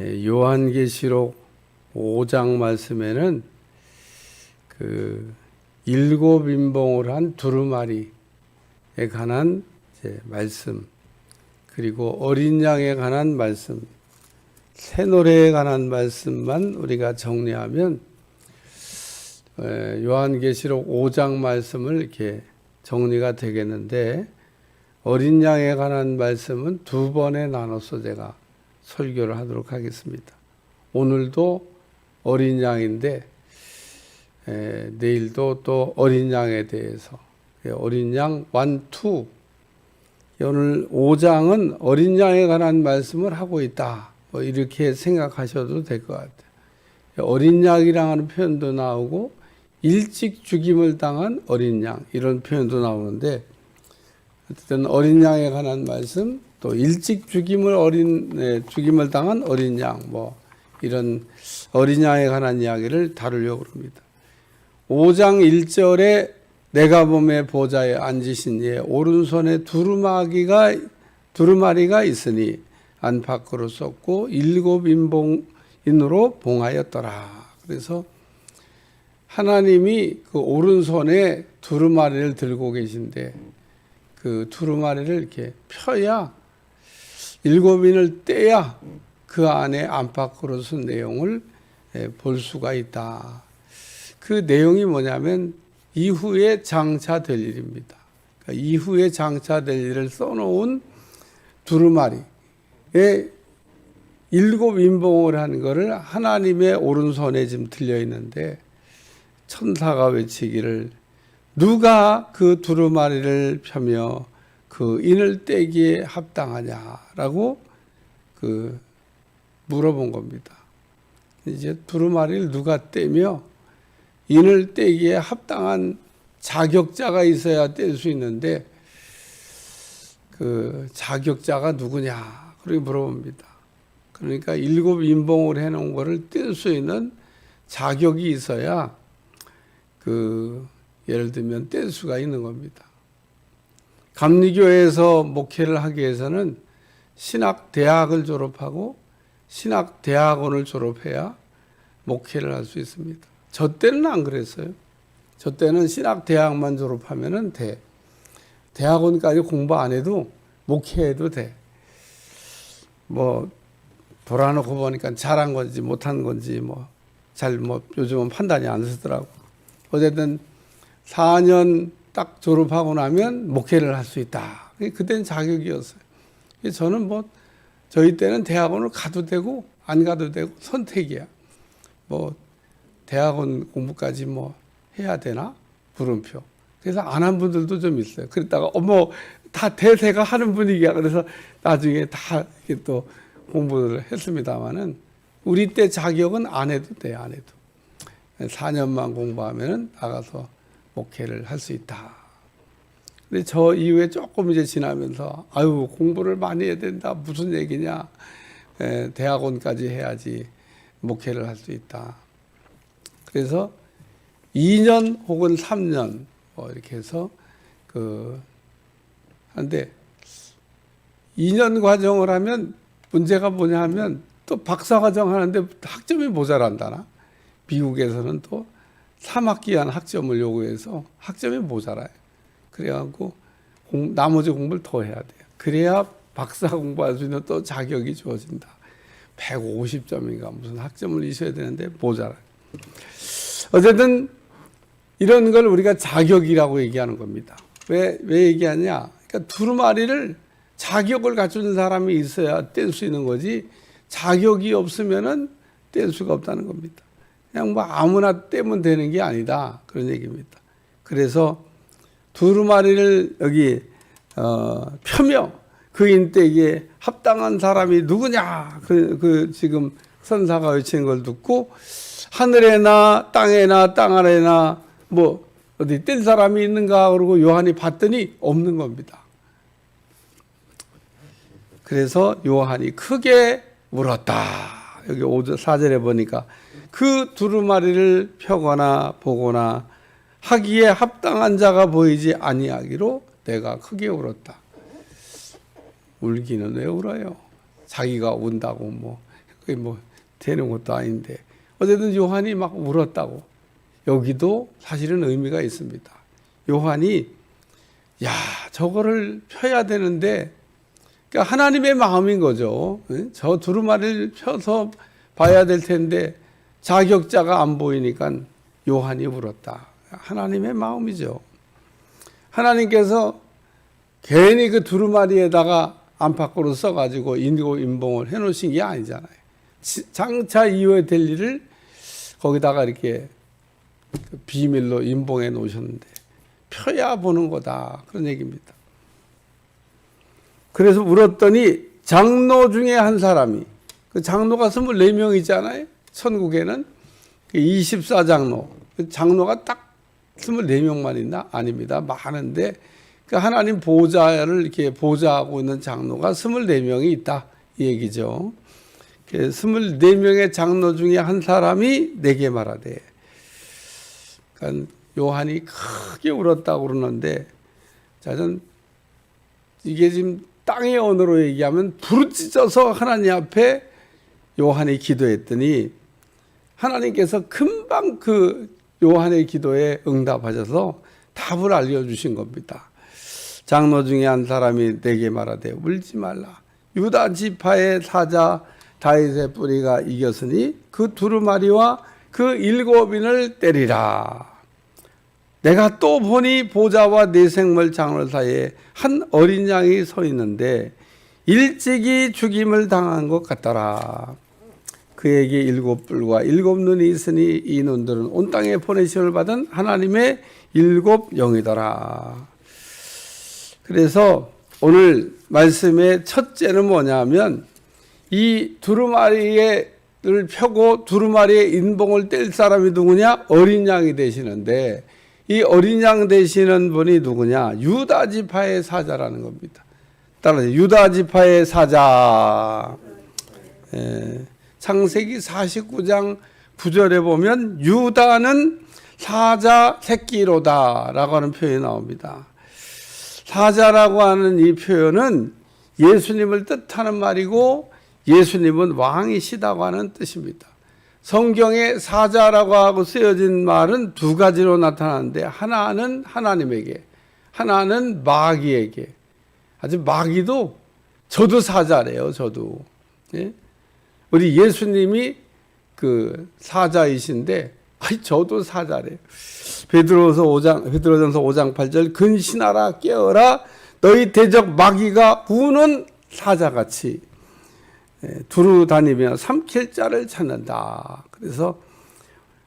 요한계시록 5장 말씀에는 그 일곱 인봉을 한 두루마리에 관한 말씀, 그리고 어린 양에 관한 말씀, 새노래에 관한 말씀만 우리가 정리하면 요한계시록 5장 말씀을 이렇게 정리가 되겠는데, 어린 양에 관한 말씀은 두 번에 나눠서 제가 설교를 하도록 하겠습니다. 오늘도 어린 양인데 내일도 또 어린 양에 대해서, 어린 양 1, 2, 오늘 5장은 어린 양에 관한 말씀을 하고 있다, 뭐 이렇게 생각하셔도 될 것 같아요. 어린 양이라는 표현도 나오고 일찍 죽임을 당한 어린 양, 이런 표현도 나오는데, 어쨌든 어린 양에 관한 말씀, 또 일찍 죽임을 당한 어린 양, 뭐 이런 어린 양에 관한 이야기를 다루려고 합니다. 5장 1절에 내가 봄의 보좌에 앉으신 이의 오른손에 두루마리가 있으니 안팎으로 썼고 일곱 인봉인으로 봉하였더라. 그래서 하나님이 그 오른손에 두루마리를 들고 계신데, 그 두루마리를 이렇게 펴야, 일곱인을 떼야 그 안에 안팎으로 쓴 내용을 볼 수가 있다. 그 내용이 뭐냐면 이후에 장차될 일입니다. 그러니까 이후에 장차될 일을 써놓은 두루마리에 일곱 인봉을 한 거를 하나님의 오른손에 지금 들려 있는데, 천사가 외치기를 누가 그 두루마리를 펴며 그 인을 떼기에 합당하냐라고 물어본 겁니다. 이제 두루마리를 누가 떼며 인을 떼기에 합당한 자격자가 있어야 뗄 수 있는데, 그 자격자가 누구냐 그렇게 물어봅니다. 그러니까 일곱 인봉을 해놓은 거를 뗄 수 있는 자격이 있어야 예를 들면 뗄 수가 있는 겁니다. 감리교회에서 목회를 하기 위해서는 신학대학을 졸업하고 신학대학원을 졸업해야 목회를 할 수 있습니다. 저 때는 안 그랬어요. 저 때는 신학대학만 졸업하면 돼. 대학원까지 공부 안 해도 목회해도 돼. 뭐 돌아놓고 보니까 잘한 건지 못한 건지 요즘은 판단이 안 서더라고. 어쨌든 4년 딱 졸업하고 나면 목회를 할 수 있다. 그때는 자격이었어요. 저는 저희 때는 대학원을 가도 되고 안 가도 되고 선택이야. 대학원 공부까지 해야 되나? 물음표. 그래서 안 한 분들도 좀 있어요. 그랬다가 다 대세가 하는 분위기야. 그래서 나중에 다 이렇게 또 공부를 했습니다만은, 우리 때 자격은 안 해도 돼, 안 해도. 4년만 공부하면은 나가서 목회를 할 수 있다. 근데 저 이후에 조금 이제 지나면서 공부를 많이 해야 된다. 무슨 얘기냐? 대학원까지 해야지 목회를 할 수 있다. 그래서 2년 혹은 3년 이렇게 해서 한데, 2년 과정을 하면 문제가 뭐냐 하면 또 박사과정 하는데 학점이 모자란다나? 미국에서는 또 3학기한 학점을 요구해서 학점이 모자라요. 그래갖고 나머지 공부를 더 해야 돼요. 그래야 박사 공부할 수 있는 또 자격이 주어진다. 150점인가 무슨 학점을 이셔야 되는데 모자라요. 어쨌든 이런 걸 우리가 자격이라고 얘기하는 겁니다. 왜 얘기하냐? 그러니까 두루마리를 자격을 갖춘 사람이 있어야 뗄 수 있는 거지, 자격이 없으면은 뗄 수가 없다는 겁니다. 그냥 아무나 떼면 되는 게 아니다, 그런 얘기입니다. 그래서 두루마리를 여기 펴며 그 인떼기에 합당한 사람이 누구냐, 지금 선사가 외치는 걸 듣고, 하늘에나 땅에나 땅 아래나 어디 뗄 사람이 있는가 그러고 요한이 봤더니 없는 겁니다. 그래서 요한이 크게 물었다. 여기 4절에 보니까 그 두루마리를 펴거나 보거나 하기에 합당한 자가 보이지 아니하기로 내가 크게 울었다. 울기는 왜 울어요? 자기가 운다고 그게 뭐 되는 것도 아닌데 어쨌든 요한이 막 울었다고. 여기도 사실은 의미가 있습니다. 요한이 야 저거를 펴야 되는데 그러니까 하나님의 마음인 거죠. 저 두루마리를 펴서 봐야 될 텐데 자격자가 안 보이니까 요한이 울었다. 하나님의 마음이죠. 하나님께서 괜히 그 두루마리에다가 안팎으로 써가지고 인봉을 해놓으신 게 아니잖아요. 장차 이후에 될 일을 거기다가 이렇게 비밀로 인봉해 놓으셨는데 펴야 보는 거다. 그런 얘기입니다. 그래서 울었더니 장로 중에 한 사람이, 그 장로가 24명이잖아요. 천국에는 24장로. 장로가 딱 24명만 있나? 아닙니다. 많은데 그 하나님 보좌를 이렇게 보좌하고 있는 장로가 24명이 있다. 이 얘기죠. 24명의 장로 중에 한 사람이 내게 말하되, 그러니까 요한이 크게 울었다고 그러는데, 저는 이게 지금 땅의 언어로 얘기하면 부르짖어서 하나님 앞에 요한이 기도했더니 하나님께서 금방 그 요한의 기도에 응답하셔서 답을 알려주신 겁니다. 장로 중에 한 사람이 내게 말하되 울지 말라. 유다 지파의 사자 다윗의 뿌리가 이겼으니 그 두루마리와 그 7인을 때리라. 내가 또 보니 보좌와 네 생물 장로 사이에 한 어린 양이 서 있는데 일찍이 죽임을 당한 것 같더라. 그에게 7뿔과 7눈이 있으니 이 눈들은 온 땅에 보내심을 받은 하나님의 7영이더라. 그래서 오늘 말씀의 첫째는 뭐냐면 이 두루마리를 펴고 두루마리의 인봉을 뗄 사람이 누구냐? 어린 양이 되시는데 이 어린 양 되시는 분이 누구냐? 유다 지파의 사자라는 겁니다. 따라서 유다 지파의 사자. 창세기 49장 9절에 보면 유다는 사자 새끼로다 라고 하는 표현이 나옵니다. 사자라고 하는 이 표현은 예수님을 뜻하는 말이고 예수님은 왕이시다고 하는 뜻입니다. 성경에 사자라고 하고 쓰여진 말은 두 가지로 나타나는데 하나는 하나님에게, 하나는 마귀에게. 아주 마귀도 저도 사자래요. 저도. 예? 우리 예수님이 그 사자이신데 저도 사자래요. 베드로전서 5장 8절 근신하라 깨어라 너희 대적 마귀가 우는 사자같이 두루 다니며 삼킬 자를 찾는다. 그래서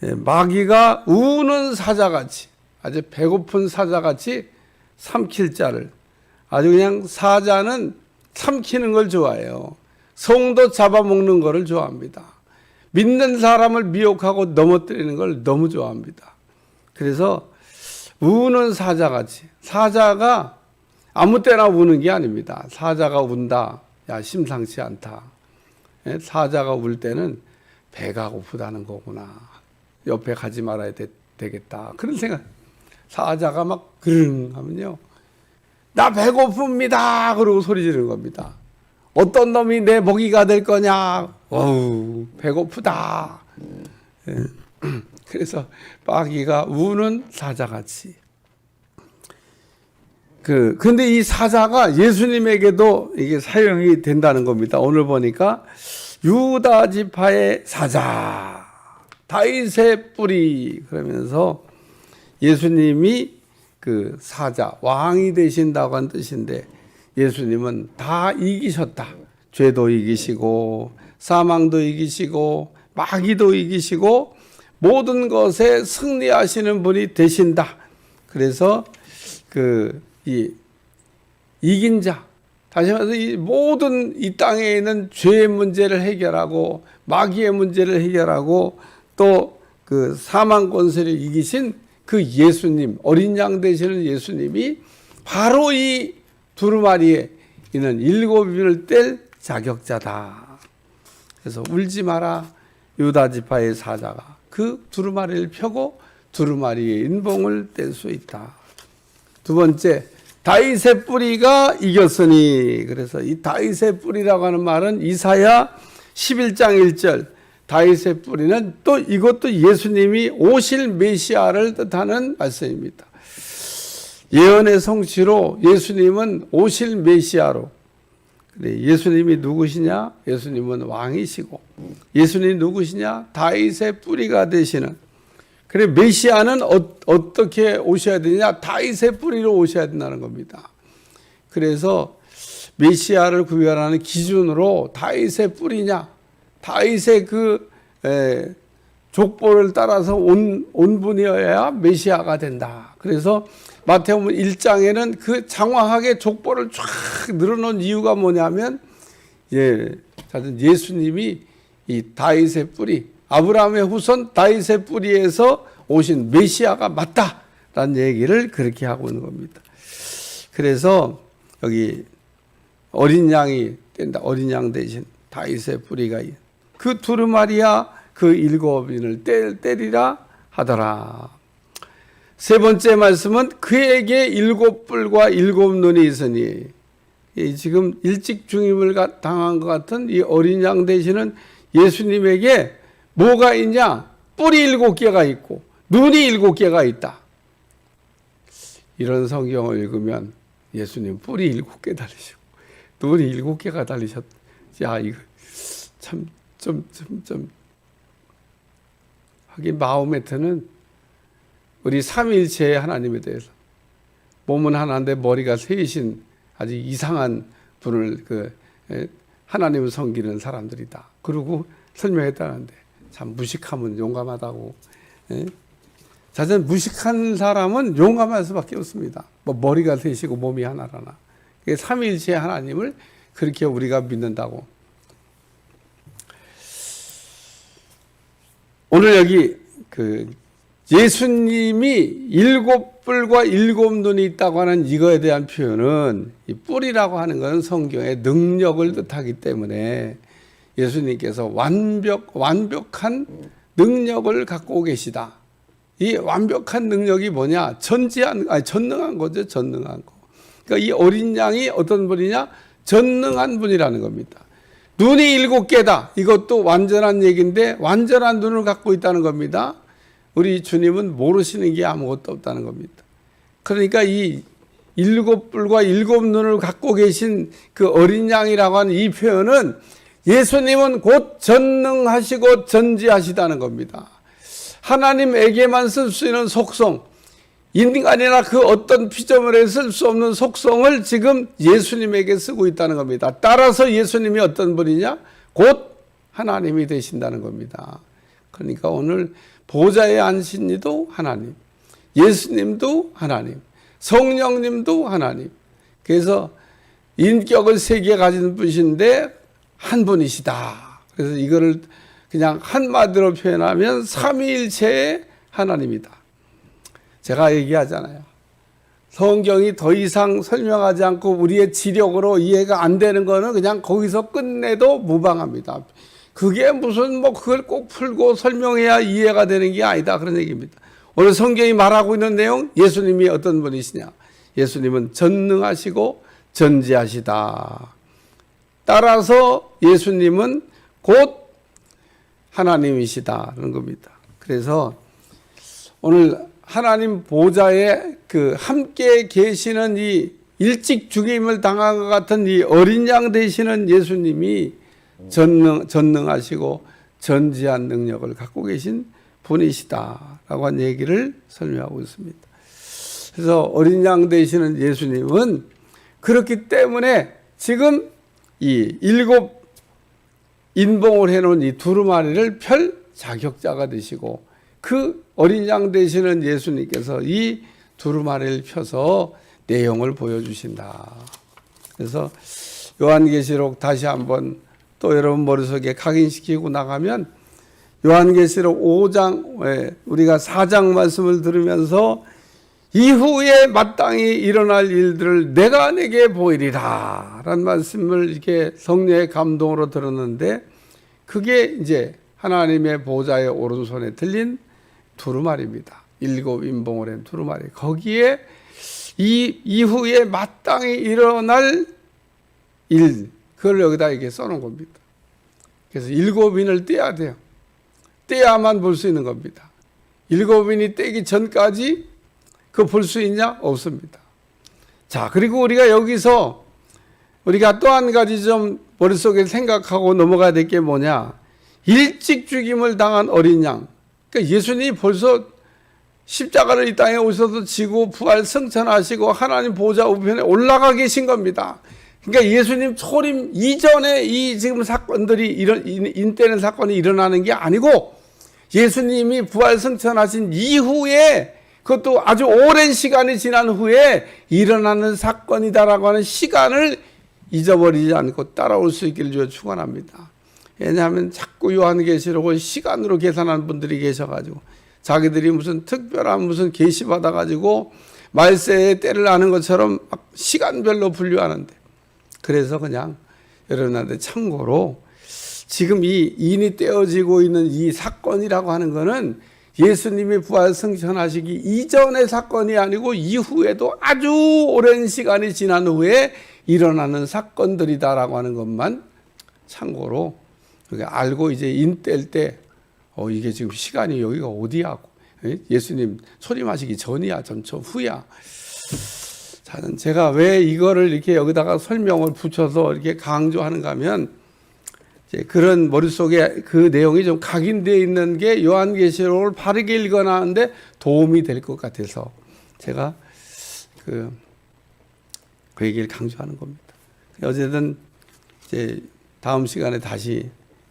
마귀가 우는 사자같이 아주 배고픈 사자같이 삼킬 자를, 아주 그냥 사자는 삼키는 걸 좋아해요. 성도 잡아먹는 거를 좋아합니다. 믿는 사람을 미혹하고 넘어뜨리는 걸 너무 좋아합니다. 그래서 우는 사자같이, 사자가 아무 때나 우는 게 아닙니다. 사자가 운다, 야 심상치 않다. 사자가 울 때는 배가 고프다는 거구나. 옆에 가지 말아야 되겠다. 그런 생각. 사자가 막 그릉 하면요, 나 배고픕니다 그러고 소리 지르는 겁니다. 어떤 놈이 내 먹이가 될 거냐. 어우 배고프다. 그래서 마귀가 우는 사자같이. 근데 이 사자가 예수님에게도 이게 사용이 된다는 겁니다. 오늘 보니까 유다 지파의 사자, 다윗의 뿌리, 그러면서 예수님이 그 사자, 왕이 되신다고 한 뜻인데 예수님은 다 이기셨다. 죄도 이기시고 사망도 이기시고 마귀도 이기시고 모든 것에 승리하시는 분이 되신다. 그래서 이긴 자, 다시 말해서 이 모든 이 땅에 있는 죄의 문제를 해결하고 마귀의 문제를 해결하고 또 그 사망 권세를 이기신 그 예수님, 어린 양 되시는 예수님이 바로 이 두루마리에 있는 7인을 뗄 자격자다. 그래서 울지 마라 유다 지파의 사자가 그 두루마리를 펴고 두루마리의 인봉을 뗄 수 있다. 두 번째, 다윗의 뿌리가 이겼으니. 그래서 이 다윗의 뿌리라고 하는 말은 이사야 11장 1절 다윗의 뿌리는 또 이것도 예수님이 오실 메시아를 뜻하는 말씀입니다. 예언의 성취로 예수님은 오실 메시아로. 예수님이 누구시냐? 예수님은 왕이시고, 예수님이 누구시냐? 다윗의 뿌리가 되시는. 그래 메시아는 어떻게 오셔야 되냐? 다윗의 뿌리로 오셔야 된다는 겁니다. 그래서 메시아를 구별하는 기준으로 다윗의 뿌리냐, 다윗의 그 족보를 따라서 온 분이어야 메시아가 된다. 그래서 마태복음 1장에는 그 장황하게 족보를 쫙 늘어놓은 이유가 뭐냐면, 예수님이 이 다윗의 뿌리, 아브라함의 후손 다윗의 뿌리에서 오신 메시아가 맞다라는 얘기를 그렇게 하고 있는 겁니다. 그래서 여기 어린 양이 된다. 어린 양 대신 다윗의 뿌리가 그 두루마리야 그 일곱인을 때리라 하더라. 세 번째 말씀은 그에게 일곱 뿔과 일곱 눈이 있으니, 지금 일찍 중임을 당한 것 같은 이 어린 양 되시는 예수님에게 뭐가 있냐? 뿔이 일곱 개가 있고 눈이 일곱 개가 있다. 이런 성경을 읽으면 예수님 뿔이 일곱 개 달리시고 눈이 일곱 개가 달리셨. 야, 이거 참 좀 하긴 마음에 드는 우리 삼위일체의 하나님에 대해서, 몸은 하나인데 머리가 셋인 아주 이상한 분을 하나님을 섬기는 사람들이다. 그러고 설명했다는데 참 무식하면 용감하다고. 자전 무식한 사람은 용감할 수밖에 없습니다. 뭐 머리가 셋이고 몸이 하나라나. 삼위일체의 하나님을 그렇게 우리가 믿는다고. 오늘 여기 예수님이 일곱 뿔과 일곱 눈이 있다고 하는 이거에 대한 표현은, 이 뿔이라고 하는 것은 성경의 능력을 뜻하기 때문에 예수님께서 완벽한 능력을 갖고 계시다. 이 완벽한 능력이 뭐냐? 전능한 거죠. 전능한 거. 그러니까 이 어린 양이 어떤 분이냐? 전능한 분이라는 겁니다. 눈이 일곱 개다. 이것도 완전한 얘기인데 완전한 눈을 갖고 있다는 겁니다. 우리 주님은 모르시는 게 아무것도 없다는 겁니다. 그러니까 이 일곱 뿔과 일곱 눈을 갖고 계신 그 어린 양이라고 하는 이 표현은 예수님은 곧 전능하시고 전지하시다는 겁니다. 하나님에게만 쓸 수 있는 속성, 인간이나 그 어떤 피조물에 쓸 수 없는 속성을 지금 예수님에게 쓰고 있다는 겁니다. 따라서 예수님이 어떤 분이냐? 곧 하나님이 되신다는 겁니다. 그러니까 오늘 보좌에 앉으신 이도 하나님, 예수님도 하나님, 성령님도 하나님. 그래서 인격을 세 개 가진 분이신데 한 분이시다. 그래서 이거를 그냥 한마디로 표현하면 삼위일체의 하나님이다. 제가 얘기하잖아요. 성경이 더 이상 설명하지 않고 우리의 지력으로 이해가 안 되는 거는 그냥 거기서 끝내도 무방합니다. 그게 무슨 그걸 꼭 풀고 설명해야 이해가 되는 게 아니다. 그런 얘기입니다. 오늘 성경이 말하고 있는 내용, 예수님이 어떤 분이시냐? 예수님은 전능하시고 전지하시다. 따라서 예수님은 곧 하나님이시다는 겁니다. 그래서 오늘 하나님 보좌에 함께 계시는 이 일찍 죽임을 당한 것 같은 이 어린 양 되시는 예수님이 전능하시고 전지한 능력을 갖고 계신 분이시다라고 한 얘기를 설명하고 있습니다. 그래서 어린 양 되시는 예수님은 그렇기 때문에 지금 이 일곱 인봉을 해놓은 이 두루마리를 펼 자격자가 되시고, 그 어린 양 되시는 예수님께서 이 두루마리를 펴서 내용을 보여주신다. 그래서 요한계시록 다시 한번 또 여러분 머릿속에 각인시키고 나가면 요한계시록 5장, 우리가 4장 말씀을 들으면서 이후에 마땅히 일어날 일들을 내가 내게 보이리라 라는 말씀을 이렇게 성령의 감동으로 들었는데, 그게 이제 하나님의 보좌의 오른손에 들린 두루마리입니다. 일곱 인봉을 한 두루마리. 거기에 이 이후에 마땅히 일어날 일, 그걸 여기다 이렇게 써놓은 겁니다. 그래서 7인을 떼야 돼요. 떼야만 볼 수 있는 겁니다. 7인이 떼기 전까지 그거 볼 수 있냐? 없습니다. 자, 그리고 우리가 여기서 우리가 또 한 가지 좀 머릿속에 생각하고 넘어가야 될 게 뭐냐? 일찍 죽임을 당한 어린 양. 그러니까 예수님이 벌써 십자가를 이 땅에 오셔서 지고 부활 승천하시고 하나님 보좌 우편에 올라가 계신 겁니다. 그러니까 예수님 초림 이전에 이 지금 사건들이 인때는 사건이 일어나는 게 아니고 예수님이 부활 승천하신 이후에 그것도 아주 오랜 시간이 지난 후에 일어나는 사건이다라고 하는 시간을 잊어버리지 않고 따라올 수 있기를 주여 축원합니다. 왜냐하면 자꾸 요한계시록을 시간으로 계산하는 분들이 계셔가지고 자기들이 무슨 특별한 무슨 계시 받아가지고 말세의 때를 아는 것처럼 막 시간별로 분류하는데, 그래서 그냥 여러분한테 참고로 지금 이 인이 떼어지고 있는 이 사건이라고 하는 거는 예수님이 부활 승천하시기 이전의 사건이 아니고 이후에도 아주 오랜 시간이 지난 후에 일어나는 사건들이다라고 하는 것만 참고로 알고 이제 인 뗄 때 이게 지금 시간이 여기가 어디야? 예수님 소림하시기 전이야, 전초 후야. 저는 제가 왜 이거를 이렇게 여기다가 설명을 붙여서 이렇게 강조하는가 하면 그런 머릿속에 그 내용이 좀 각인되어 있는 게 요한계시록을 바르게 읽어나는데 도움이 될 것 같아서 제가 그 얘기를 강조하는 겁니다. 어쨌든 이제 다음 시간에 다시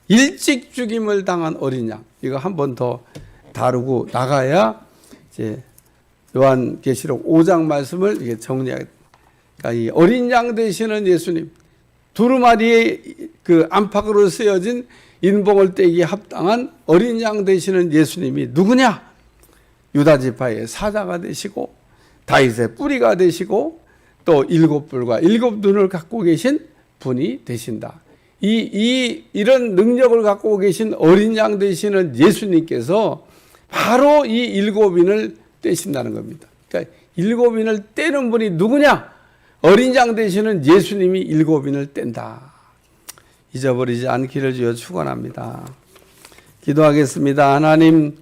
일찍 죽임을 당한 어린 양 이거 한 번 더 다루고 나가야 이제 요한계시록 5장 말씀을 이게 정리하겠다. 그러니까 이 어린 양 되시는 예수님, 두루마리의 그 안팎으로 쓰여진 인봉을 떼기에 합당한 어린 양 되시는 예수님이 누구냐? 유다 지파의 사자가 되시고 다윗의 뿌리가 되시고 또 7뿔과 7눈을 갖고 계신 분이 되신다. 이런 능력을 갖고 계신 어린 양 되시는 예수님께서 바로 이 7인을 떼신다는 겁니다. 그러니까 7인을 떼는 분이 누구냐? 어린 양 되시는 예수님이 7인을 뗀다. 잊어버리지 않기를 주여 축원합니다. 기도하겠습니다. 하나님,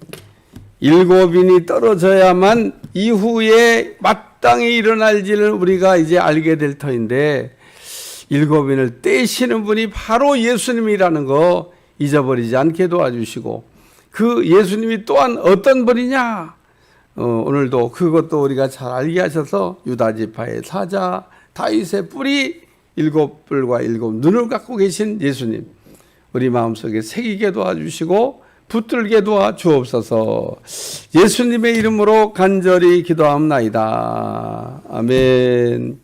7인이 떨어져야만 이후에 마땅히 일어날 일을 우리가 이제 알게 될 터인데 7인을 떼시는 분이 바로 예수님이라는 거 잊어버리지 않게 도와주시고, 그 예수님이 또한 어떤 분이냐? 오늘도 그것도 우리가 잘 알게 하셔서 유다 지파의 사자, 다윗의 뿌리, 7뿔과 7눈을 갖고 계신 예수님, 우리 마음속에 새기게 도와주시고 붙들게 도와주옵소서. 예수님의 이름으로 간절히 기도합나이다. 아멘.